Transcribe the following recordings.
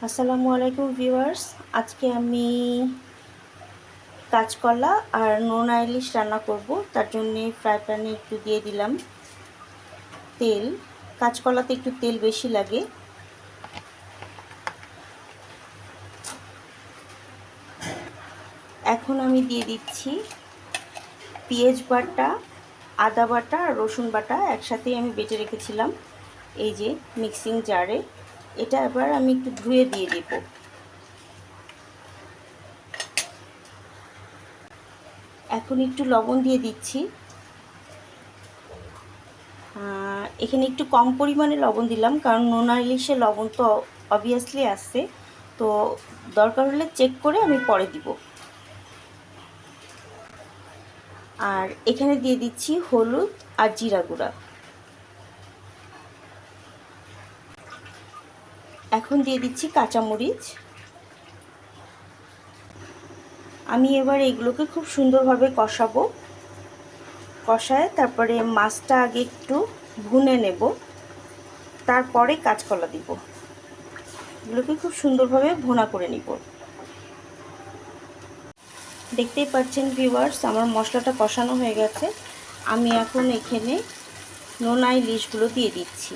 আসসালামু আলাইকুম ভিউয়ার্স। আজকে আমি কাঁচকলা আর নোনা ইলিশ রান্না করব। তার জন্যে ফ্রাই প্যানে একটু দিয়ে দিলাম তেল। কাঁচকলাতে একটু তেল বেশি লাগে। এখন আমি দিয়ে দিচ্ছি পেঁয়াজ বাটা, আদা বাটা আর রসুন বাটা একসাথেই আমি বেটে রেখেছিলাম এই যে মিক্সিং জারে। এটা এবার আমি একটু ধুয়ে দিয়ে দেব। এখন একটু লবণ দিয়ে দিচ্ছি। এখানে একটু কম পরিমাণে লবণ দিলাম, কারণ নোনা ইলিশে লবণ তো অবভিয়াসলি আসছে, তো দরকার হলে চেক করে আমি পরে দিব। আর এখানে দিয়ে দিচ্ছি হলুদ আর জিরা গুঁড়া। এখন দিয়ে দিচ্ছি কাঁচামরিচ। আমি এবার এগুলোকে খুব সুন্দরভাবে কষাবো। কষায় তারপরে মাছটা আগে একটু ভুনে নেব, তারপরে কাঁচকলা দিব। এগুলোকে খুব সুন্দরভাবে ভুনা করে নিব। দেখতেই পাচ্ছেন ভিউয়ার্স, আমার মশলাটা কষানো হয়ে গেছে। আমি এখন এখানে নোনা ইলিশগুলো দিয়ে দিচ্ছি।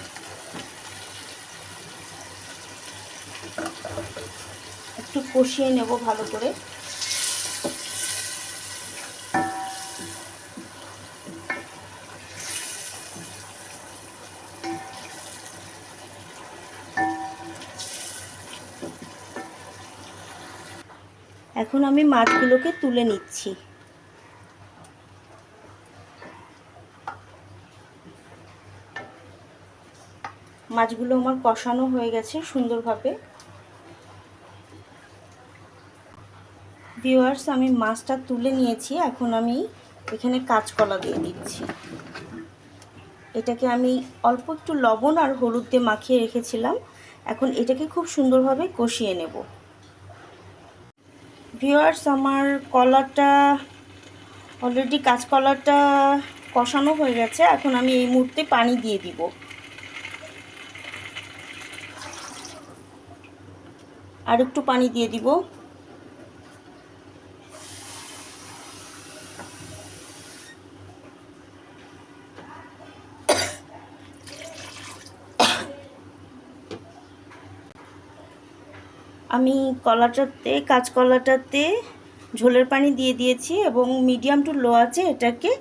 একটু কষিয়ে নেব ভালো করে। এখন আমি মাছগুলোকে তুলে নিচ্ছি। মাছগুলো আমার কষানো হয়ে গেছে সুন্দরভাবে। ভিউয়ার্স, আমি মাছটা তুলে নিয়েছি। এখন আমি এখানে কাঁচকলা দিয়ে দিচ্ছি। এটাকে আমি অল্প একটু লবণ আর হলুদ দিয়ে মাখিয়ে রেখেছিলাম। এখন এটাকে খুব সুন্দরভাবে কষিয়ে নেব। ভিউয়ার্স, আমার কলাটা অলরেডি, কাঁচকলাটা কষানো হয়ে গেছে। এখন আমি এই মুহূর্তে পানি দিয়ে দিব। আর একটু পানি দিয়ে দিব। আমি কাঁচকলাটাতে ঝোলের পানি দিয়ে দিয়েছি এবং মিডিয়াম টু লো আছে এটাকে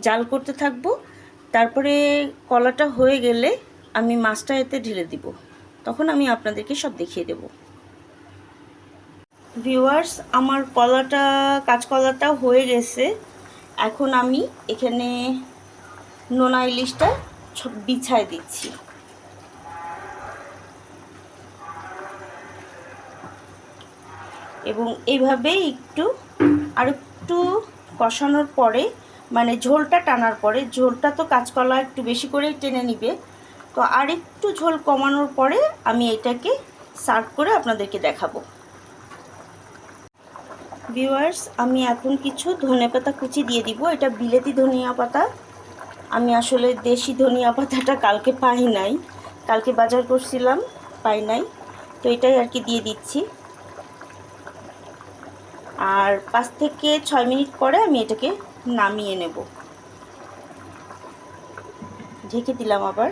জাল করতে থাকবো। তারপরে কলাটা হয়ে গেলে আমি মাছটা এতে ঢেলে দিব। তখন আমি আপনাদেরকে সব দেখিয়ে দেব। ভিউয়ার্স, আমার কাঁচকলাটা হয়ে গেছে। এখন আমি এখানে নোনা ইলিশটা বিছায় দিচ্ছি। এবং এইভাবে আরেকটু কষানোর পরে, মানে ঝোলটা টানার পরে, ঝোলটা তো কাঁচকলা একটু বেশি করেই টেনে নিবে, তো আরেকটু ঝোল কমানোর পরে আমি এটাকে সার্ভ করে আপনাদেরকে দেখাবো। ভিউয়ার্স, আমি এখন কিছু ধনেপাতা কুচি দিয়ে দিব। এটা বিলেতি ধনিয়া পাতা। আমি আসলে দেশি ধনিয়া পাতাটা কালকে পাই নাই, কালকে বাজার করছিলাম, পাই নাই, তো এটাই আর কি দিয়ে দিচ্ছি। আর 5 থেকে 6 মিনিট পরে আমি এটাকে নামিয়ে নেব। ঢেকে দিলাম আবার।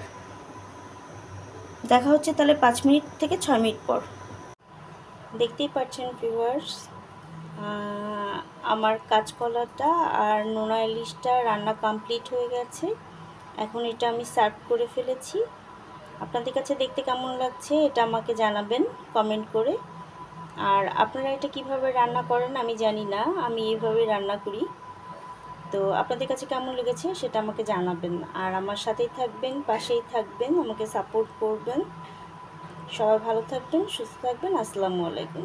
দেখা হচ্ছে তাহলে 5 মিনিট থেকে 6 মিনিট পর। দেখতেই পাচ্ছেন ভিউয়ার্স, আমার কাঁচকলাটা আর নোনা ইলিশটা রান্না কমপ্লিট হয়ে গেছে। এখন এটা আমি সার্ভ করে ফেলেছি। আপনাদের কাছে দেখতে কেমন লাগছে এটা আমাকে জানাবেন কমেন্ট করে। আর আপনারা এটা কিভাবে রান্না করেন আমি জানি না, আমি এইভাবে রান্না করি। তো আপনাদের কাছে কেমন লেগেছে সেটা আমাকে জানাবেন। আর আমার সাথেই থাকবেন, পাশেই থাকবেন, আমাকে সাপোর্ট করবেন। সবাই ভালো থাকবেন, সুস্থ থাকবেন। আসসালামু আলাইকুম।